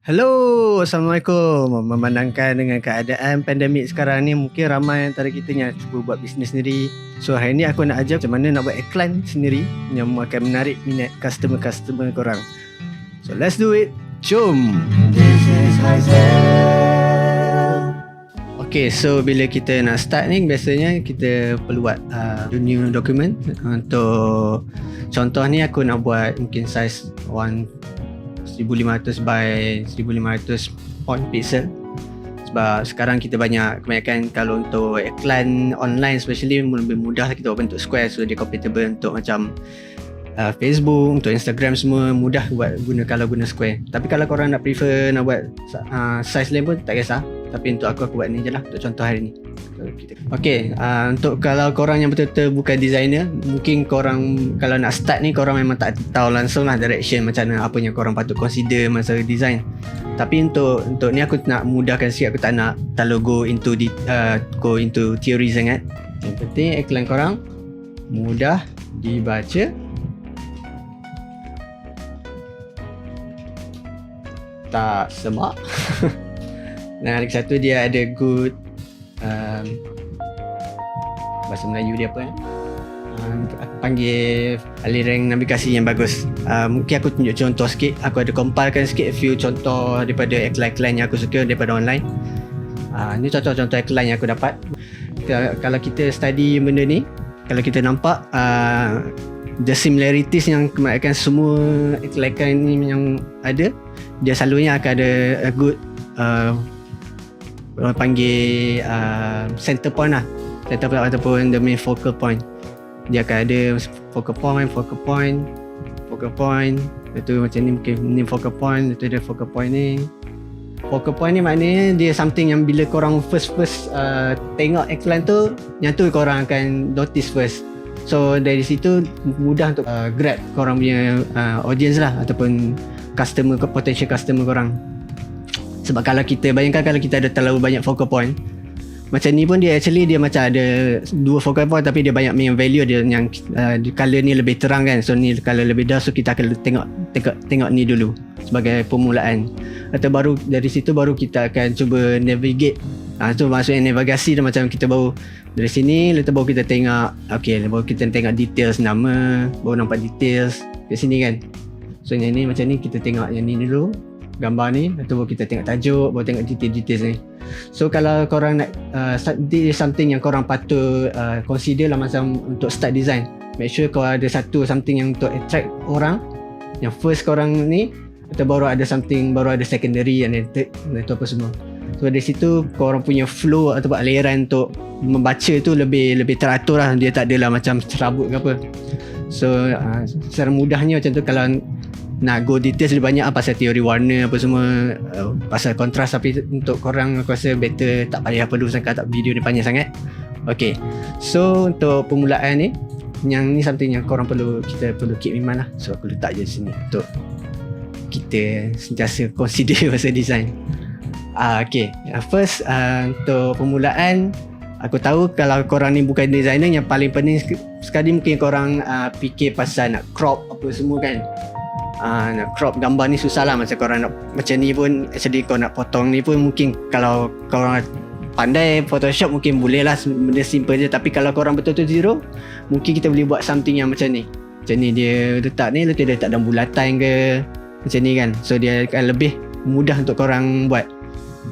Hello, Assalamualaikum. Memandangkan dengan keadaan pandemik sekarang ni, mungkin ramai antara kita yang cuba buat bisnes sendiri. So hari ni aku nak ajar macam mana nak buat iklan sendiri yang akan menarik minat customer-customer korang. So let's do it. Jom. This is Hazel. Okay, so bila kita nak start ni, biasanya kita perlu buat dunia dokumen. Untuk contoh ni aku nak buat mungkin size 1500 by 1500 point pixel. Sebab sekarang kita kebanyakan kalau untuk iklan online especially lebih mudah kita buat bentuk square, so dia compatible untuk macam Facebook, untuk Instagram semua mudah buat kalau guna square. Tapi kalau korang nak prefer nak buat size lain pun tak kisah, tapi untuk aku buat ni je lah untuk contoh hari ni. Okay, untuk kalau korang yang betul-betul bukan designer, mungkin korang kalau nak start ni korang memang tak tahu langsung lah direction macam mana, apa yang korang patut consider masa design. Tapi untuk ni aku nak mudahkan sikit, aku tak nak terlalu go into theory sangat. Yang penting iklan korang mudah dibaca, tak semak dan lagi satu dia ada good bahasa Melayu dia apa aku panggil aliran navigasi yang bagus. Mungkin aku tunjuk contoh sikit. Aku ada compilekan sikit few contoh daripada iklan-iklan yang aku suka daripada online. Ni contoh-contoh iklan yang aku dapat. Kalau kita study benda ni, kalau kita nampak the similarities yang kebanyakan semua iklan ni yang ada, dia selalunya akan ada a good orang panggil center point lah, center point ataupun the main focal point. Dia akan ada focal point, itu macam ni, mungkin ni focal point, itu dia focal point ni. Focal point ni maknanya dia something yang bila korang first tengok iklan tu, yang tu korang akan notice first. So dari situ mudah untuk grab korang punya audience lah, ataupun potential customer korang. Sebab kalau kita bayangkan, kalau kita ada terlalu banyak focal point macam ni pun, dia macam ada dua focal point tapi dia banyak main value dia, yang color ni lebih terang kan, so ni color lebih dark, so kita akan tengok ni dulu sebagai permulaan. Atau baru dari situ baru kita akan cuba navigate. So maksudnya navigasi dah, macam kita baru dari sini lepas baru kita tengok, baru kita tengok details nama, baru nampak details kat sini kan. So yang ni macam ni, kita tengok yang ni dulu, gambar ni, lepas baru kita tengok tajuk, baru tengok details ni. So kalau korang nak something yang korang patut consider lah masa untuk start design, make sure kau ada something yang untuk attract orang, yang first korang ni, atau baru ada secondary and then third, itu apa semua. So dari situ korang punya flow atau aliran untuk membaca tu lebih teratur lah, dia tak adalah macam serabut ke apa. So secara mudahnya macam tu. Kalau nak go details lebih banyak pasal teori warna apa semua, pasal kontras, tapi untuk korang aku rasa better tak payah perlu sangat, tak video ni panjang sangat. Okay, so untuk permulaan ni, yang ni something yang kita perlu keep in mind lah. So aku letak je sini untuk kita sentiasa consider pasal design. Okay, first untuk permulaan, aku tahu kalau korang ni bukan designer, yang paling penting sekali mungkin korang fikir pasal nak crop apa semua kan. Nak crop gambar ni susah lah. Macam korang nak macam ni pun, actually kau nak potong ni pun mungkin kalau korang pandai Photoshop mungkin boleh lah, benda simple je. Tapi kalau korang betul-betul zero, mungkin kita boleh buat something yang macam ni. Macam ni dia letak ni, dia letak dalam bulatan ke macam ni kan. So dia akan lebih mudah untuk korang buat,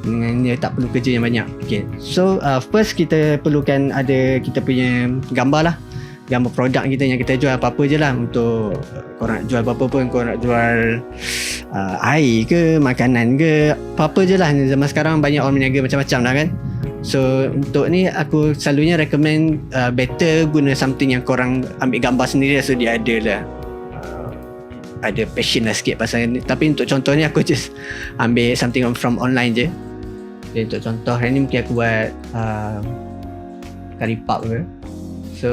dengan dia tak perlu kerja yang banyak. Okay, so first kita perlukan ada kita punya gambar lah, gambar produk kita yang kita jual, apa-apa je lah. Untuk korang nak jual apa-apa pun, korang nak jual air ke, makanan ke, apa-apa je lah. Zaman sekarang banyak orang berniaga macam-macam lah kan. So untuk ni aku selalunya recommend better guna something yang korang ambil gambar sendiri, so dia ada lah ada passion lah sikit pasal ni. Tapi untuk contoh ni aku just ambil something from online je. Jadi untuk contoh hari ni mungkin aku buat curry puff ke. So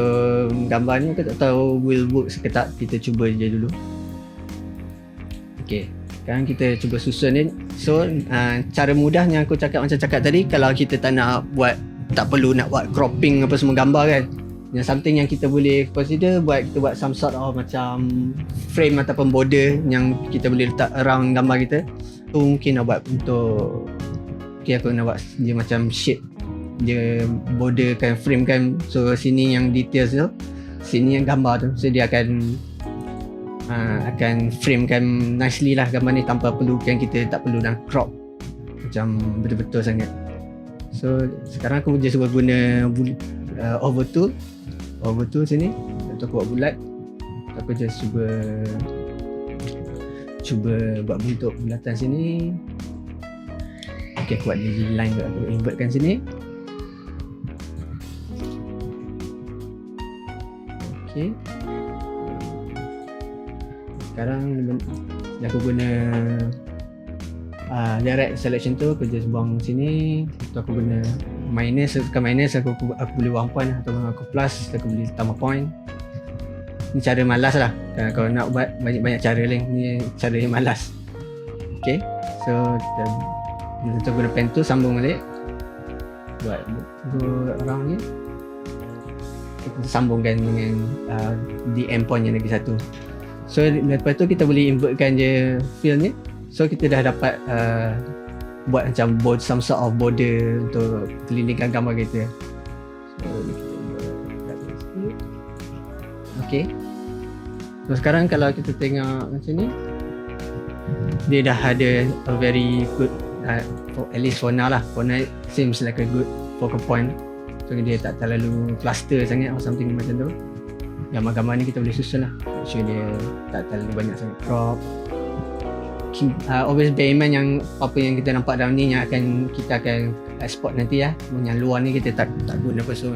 gambar ni aku tak tahu will work ke tak, kita cuba je dulu. Okay, sekarang kita cuba susun ni. So cara mudahnya aku cakap tadi, kalau kita tak nak buat, tak perlu nak buat cropping apa semua gambar kan, yang something yang kita boleh consider kita buat some sort of macam frame ataupun border yang kita boleh letak around gambar kita. tu mungkin nak buat untuk aku nak buat dia macam shape, dia border kan, frame kan, so sini yang details tu, sini yang gambar tu, so dia akan frame kan nicely lah gambar ni tanpa perlu kan kita tak perlu nak crop macam betul-betul sangat. So sekarang aku just guna over tool sini untuk aku buat bulat. Aku just cuba buat bentuk bulatan sini. Okay, aku buat dia line juga, aku invertkan sini. Okay, sekarang aku guna direct selection tu, aku just buang sini. Tu aku guna minus, tekan minus aku boleh buang point, atau aku plus aku boleh tambah point. Ni cara malas lah, kalau nak buat banyak cara lain, ni cara yang malas. Okay, so kita guna pen tu sambung balik, buat go around ni, kita sambungkan dengan di end point yang lagi satu. So lepas tu kita boleh invertkan je fill ni. So kita dah dapat buat macam some sort of border untuk kelilingkan gambar kita. So kita buat sikit. Okay, so sekarang kalau kita tengok macam ni, dia dah ada a very good at least for now lah, for now seems like a good focal point. So dia tak terlalu cluster sangat or something macam tu. Gambar-gambar ni kita boleh susun lah, make sure dia tak terlalu banyak sangat crop. Always bear in mind yang apa yang kita nampak dalam ni yang kita akan export nanti lah. Yang luar ni kita tak guna apa. So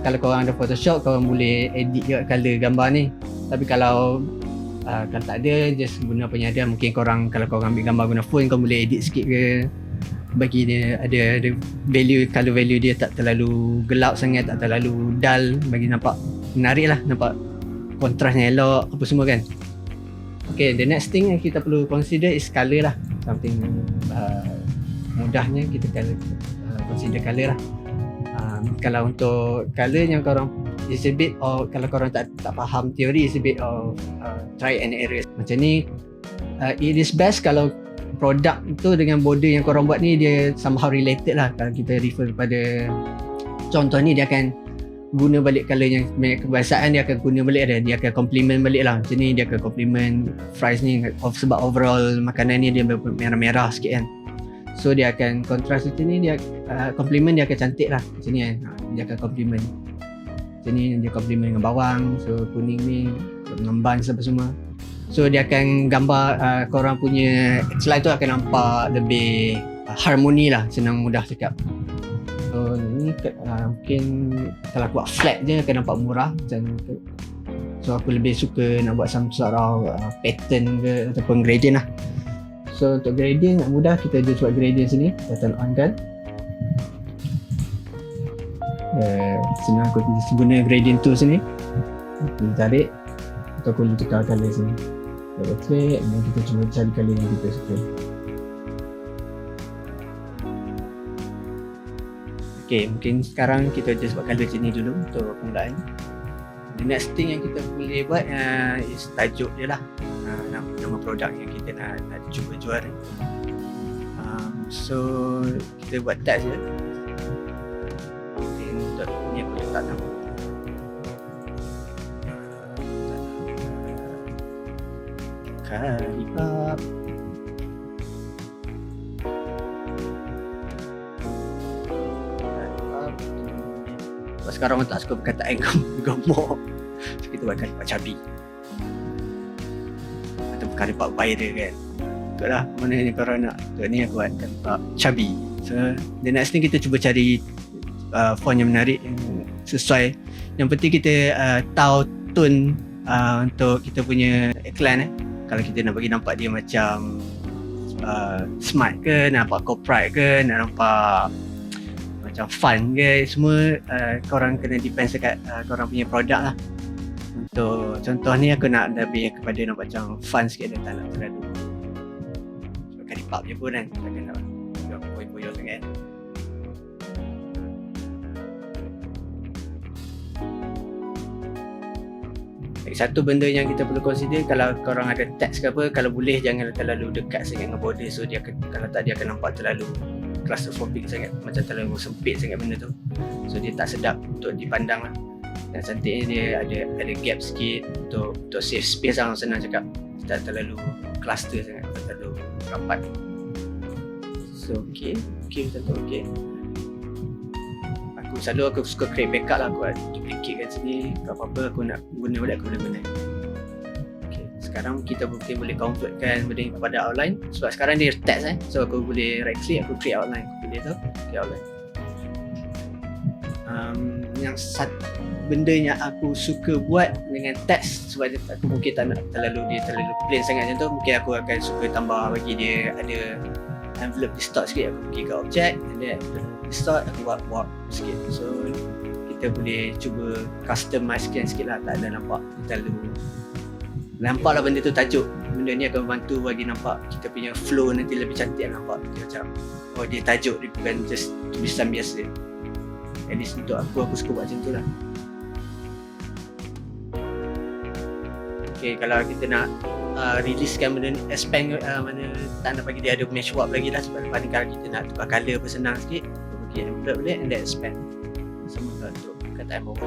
kalau korang ada Photoshop, korang boleh edit je color gambar ni. Tapi kalau tak ada, just guna apa yang ada. Mungkin kalau korang ambil gambar guna phone, korang boleh edit sikit ke, bagi dia ada value, color value dia tak terlalu gelap sangat, tak terlalu dull, bagi nampak menarik lah, nampak kontrasnya elok apa semua kan. Okay, the next thing yang kita perlu consider is color lah. Something mudahnya kita consider color lah. Kalau untuk color yang korang is a bit, or kalau korang tak faham teori, is a bit of try and error. Macam ni, it is best kalau produk tu dengan border yang korang buat ni dia somehow related lah. Kalau kita refer kepada contoh ni, dia akan guna balik color yang kebiasaan, dia akan guna balik, dia akan complement balik lah. Macam ni dia akan complement fries ni, sebab overall makanan ni dia merah-merah sikit kan. So dia akan kontras macam ni, dia complement, dia akan cantik lah macam ni kan. Dia akan complement macam ni, dia complement dengan bawang, so kuning ni dengan buns apa semua. So dia akan gambar korang punya slide tu akan nampak lebih harmoni lah, senang mudah cakap. So ni mungkin kalau aku buat flat je akan nampak murah macam tu. So aku lebih suka nak buat some sort of pattern ke ataupun gradient lah. So untuk gradient nak mudah, kita just buat gradient sini, kita turn on kan. Senang aku guna gradient tool sini, kita tarik atau aku boleh tukar colour sini, double click dan kita cuba cari colour yang kita suka. Okay, mungkin sekarang kita just buat colour macam ni dulu untuk permulaan. The next thing yang kita boleh buat is tajuk je lah, nama produk yang kita nak cuba jual. So kita buat tag je. Untuk ni aku letak nama Karipap. Sekarang orang tak suka perkataan gemuk, so kita buat Karipap cabi atau Karipap viral kan. Betul lah, mana ni korang nak. So ni aku buat Karipap cabi. So the next thing kita cuba cari font yang menarik, yang sesuai. Yang penting kita tahu tone untuk kita punya iklan. Kalau kita nak bagi nampak dia macam smart ke, nak nampak corporate ke, nak nampak macam fun ke, semua korang kena depends dekat korang punya produk lah. Untuk contoh ni aku nak lebih kepada nampak macam fun sikit dan tak nak terlalu Karipap je pun kan, takkan nak poyo-poyo sangat. Satu benda yang kita perlu consider, kalau korang ada text ke apa, kalau boleh jangan terlalu dekat sangat dengan border. So dia kalau tak, dia akan nampak terlalu claustrophobic sangat, macam terlalu sempit sangat benda tu. So dia tak sedap untuk dipandang lah. Dan cantiknya dia ada gap sikit untuk save space lah, senang cakap. Tak terlalu cluster sangat, tak terlalu rapat. So okay betul tu okay. Aku suka create backup lah. Aku duplicate kat sini, apa-apa aku nak guna balik, aku boleh guna. Okay, sekarang kita boleh convertkan benda ni kepada outline. Sebab sekarang dia text so aku boleh right click, aku create outline. Aku pilih tu, create outline. Yang benda yang aku suka buat dengan text, sebab aku mungkin tak nak terlalu plain sangat macam tu, mungkin aku akan suka tambah bagi dia ada envelope distort sikit. Aku pergi ke object, and then distort, aku buat warp sikit. So kita boleh cuba customize sikit lah, tak ada nampak lah benda tu tajuk. Benda ni akan membantu bagi nampak kita punya flow nanti lebih cantik, nampak dia macam dia tajuk, dia bukan just tulisan biasa. At least untuk aku suka buat macam tu lah. Okay, kalau kita nak releasekan benda ni, expand mana tak nak bagi dia ada mesh warp lagi lah, sebab lepas ni kalau kita nak tukar colour pun senang sikit, bagi envelope boleh, and then expand sama untuk kataan bawah.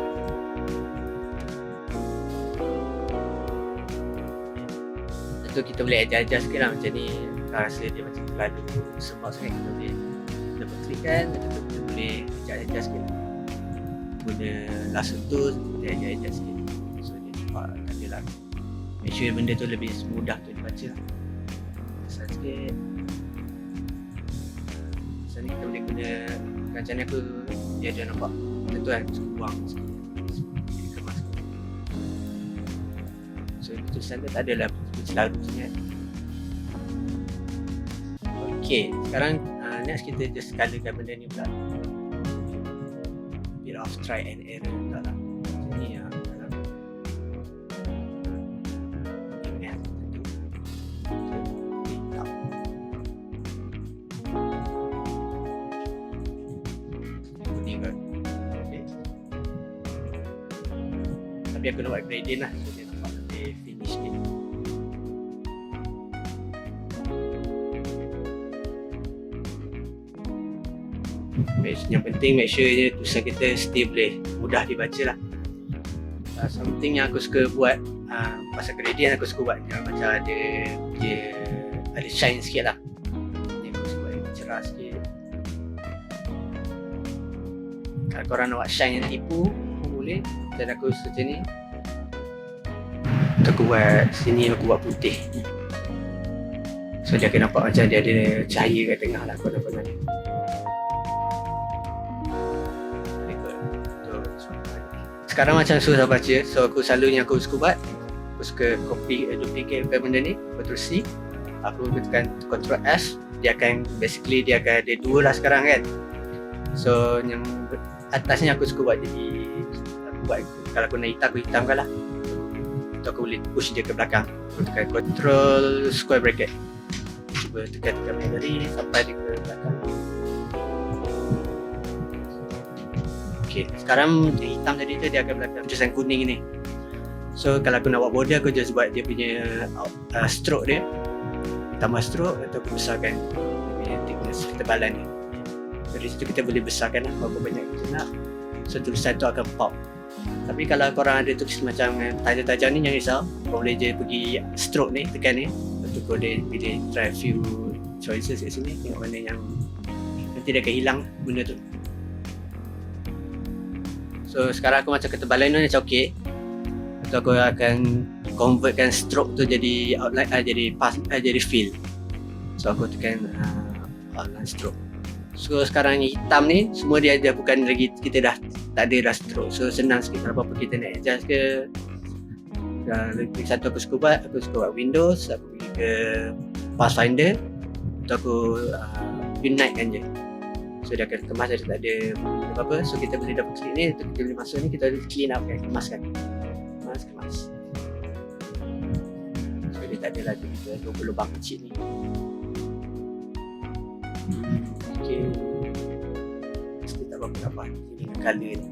Lepas tu kita boleh adjust sikit lah, macam ni rasa dia macam terlalu sembang sangat, kita boleh double click kan, kita boleh adjust sikit lah. Guna lasso tool, kita adjust sikit, so dia nampak ada lah. Make sure benda tu lebih mudah untuk dibaca. Besar sikit. Besar ni kita boleh guna, macam ni aku dia ada nampak benda tu kan, buang sikit, dia kemas sikit. So tulisan tu tak adalah selalu sangat. Okay, sekarang next kita just colourkan benda ni pula. Bit of try and error pula lah. Macam ni lah. Tapi aku nak buat gradient lah, so dia nampak lebih finish ni. Yang penting make sure je tulisan kita still boleh mudah dibaca lah. Something yang aku suka buat pasal gradient, aku suka buat macam ada shine sikit lah. Ni aku suka buat cerah sikit. Kalau korang nak buat shine yang tipu pun boleh. Dan aku macam ni, aku buat sini, aku buat putih, so dia akan nampak macam dia ada cahaya kat tengah lah. Kau nampak ni. Sekarang macam susah baca, so aku selalunya aku suka buat, aku suka copy duplicate benda ni, Ctrl C, aku tekan Ctrl S, dia akan ada dua lah sekarang kan. So yang atasnya aku suka buat jadi, kalau aku nak hitam, aku hitamkan lah. Atau aku boleh push dia ke belakang, aku tekan Ctrl square bracket, cuba tekan dari sampai dia ke belakang. Okay, sekarang hitam tadi tu dia akan belakang tulisan kuning ni. So kalau aku nak buat border, aku just buat dia punya stroke dia, tambah stroke atau aku besarkan dia punya thickness, ketebalan ni. Dari situ kita boleh besarkan lah berapa banyak kita nak, so tulisan tu akan pop. Tapi kalau korang ada tulis macam tajam-tajam ni, jangan risau, korang boleh je pergi stroke ni, tekan ni, lepas tu korang boleh pilih try few choices kat sini, tengok mana yang nanti dia akan hilang benda tu. So sekarang aku macam ketebalan ni macam okey, atau aku akan convertkan stroke tu jadi outline, jadi fill. So aku tekan outline stroke. So sekarang ni hitam ni semua dia bukan lagi, kita dah tak ada dah stroke, so senang sikit. Kalau apa-apa kita nak adjust ke, lebih satu aku suka buat Windows, aku pergi ke Pathfinder, atau aku unite-kan je, so dia akan kemas, dia tak ada apa-apa. So kita boleh double click ni, kita boleh masuk ni, kita boleh clean up kan, kemas, so dia tak ada lagi lubang kecil ni. Okay, mesti tak apa-apa ini dengan colour ni.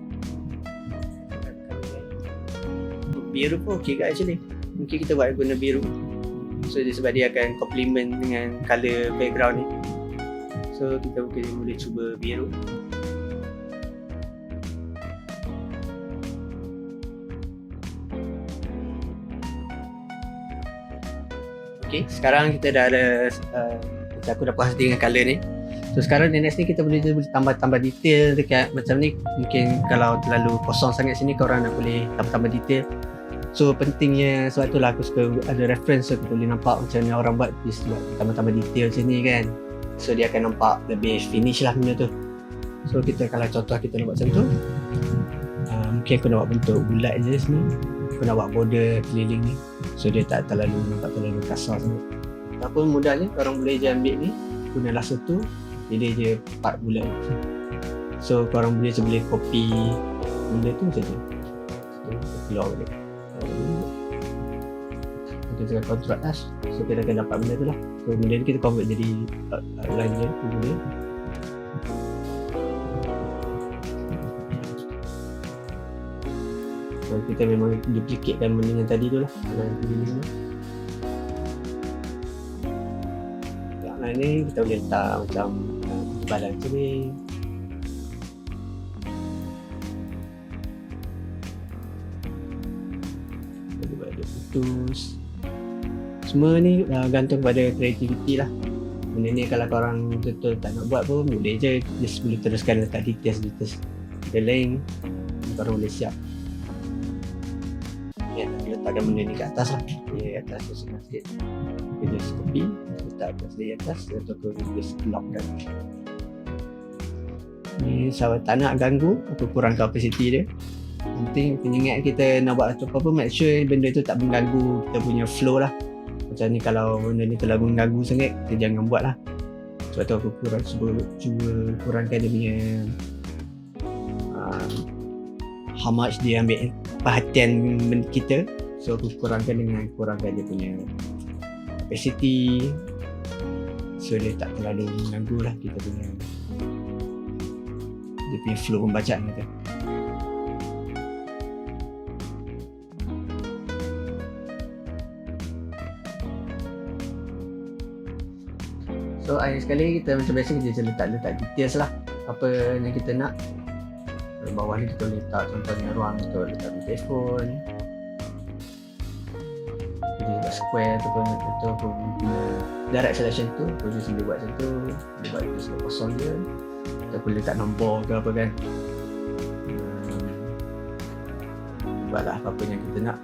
biru pun okey ke actually. Mungkin kita buat guna biru. So sebab dia akan complement dengan colour background ni. So kita mungkin boleh cuba biru. Okay, sekarang kita dah ada macam aku dah puas hati dengan colour ni. So sekarang next ni kita boleh tambah detail dekat macam ni. Mungkin kalau terlalu kosong sangat sini, korang nak boleh tambah detail. So pentingnya sebab itulah aku suka ada reference, so kita boleh nampak macam mana orang buat tambah detail macam ni kan. So dia akan nampak lebih finish lah benda tu. So kita kalau contoh kita nak buat macam tu, mungkin aku nak buat bentuk bulat je sini. Aku nak buat border keliling ni, so dia tak terlalu kasar sangat. Apa mudahnya, korang boleh je ambil ni, guna laser tu, pilih je part bulat. So korang boleh copy benda tu macam tu. So keluar balik. Kita tekan Ctrl S, so kita akan dapat benda tu lah. So benda ni kita convert jadi outline je, tu boleh. So kita memang duplicatekan benda yang tadi tu lah, outline tu ni. Outline ni kita boleh letak macam tebalan macam ni. Putus. Semua ni gantung pada kreativiti lah. Benda ni kalau korang betul tak nak buat pun boleh je, just boleh teruskan letak details dia lain, korang boleh siap. Ya, letakkan benda ni kat atas lah. Ya, atas tu senang sikit. Kita just copy, letak atas di atas, atau kita just lockkan. Ni sahabat tak nak ganggu atau kurang kapasiti dia. Penting ingat kita nak buat apa-apa, make sure benda tu tak mengganggu kita punya flow lah. Macam ni kalau benda ni terlalu mengganggu sangat, kita jangan buat lah. Sebab tu aku cuba kurangkan dia punya how much dia ambil perhatian kita. So aku kurangkan dia punya capacity, so dia tak terlalu mengganggu lah kita punya flow pembacaan kita. So akhir sekali kita macam biasa kita letak details lah apa yang kita nak. Di bawah ni kita letak contohnya ruang untuk letak telefon, kita buat square ataupun direct selection tu boleh boleh buat macam tu, boleh buat tu kosong je, kita boleh letak nombor ke apa kan. Buatlah apa-apa yang kita nak.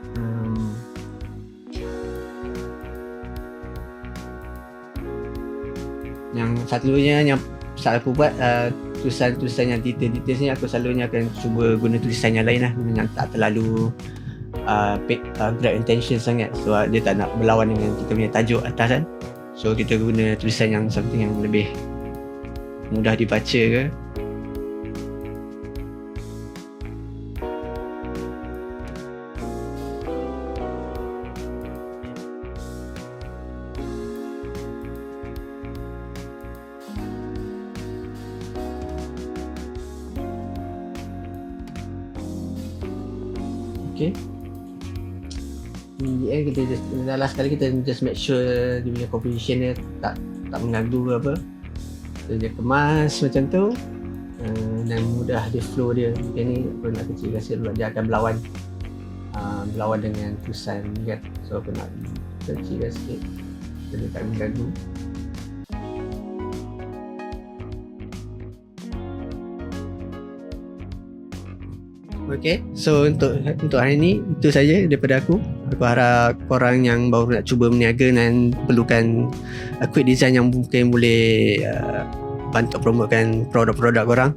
Yang satunya yang saat aku buat tulisan yang details ni, aku selalunya akan cuba guna tulisan yang lain lah, yang tak terlalu grab intention sangat, so dia tak nak berlawan dengan kita punya tajuk atas kan. So kita guna tulisan yang something yang lebih mudah dibaca ke. Okay. In the end kita just last kali kita just make sure dia punya composition dia tak mengganggu ke apa. So dia kemas macam tu dan mudah dia flow dia. Mungkin ni aku nak kecil rasa dia akan berlawan dengan tulisan kan. So aku nak kecil sikit jadi tak mengganggu. Okay, so untuk hari ni itu saja daripada aku. Aku harap korang yang baru nak cuba berniaga dan perlukan quick design yang mungkin boleh bantu promotekan produk-produk korang,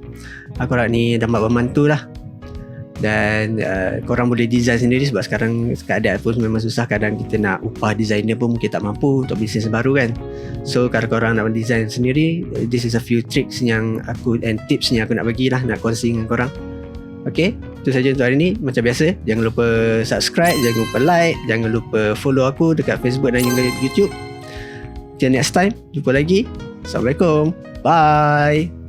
aku harap ni dapat membantu lah. Dan korang boleh design sendiri sebab sekarang keadaan pun memang susah. Kadang kita nak upah designer pun mungkin tak mampu untuk bisnes baru kan. So kalau korang nak design sendiri, this is a few tricks yang aku and tips yang aku nak bagilah, nak kongsi dengan korang. Okay, itu saja untuk hari ni. Macam biasa, jangan lupa subscribe, jangan lupa like, jangan lupa follow aku dekat Facebook dan juga YouTube. Till next time, jumpa lagi. Assalamualaikum. Bye.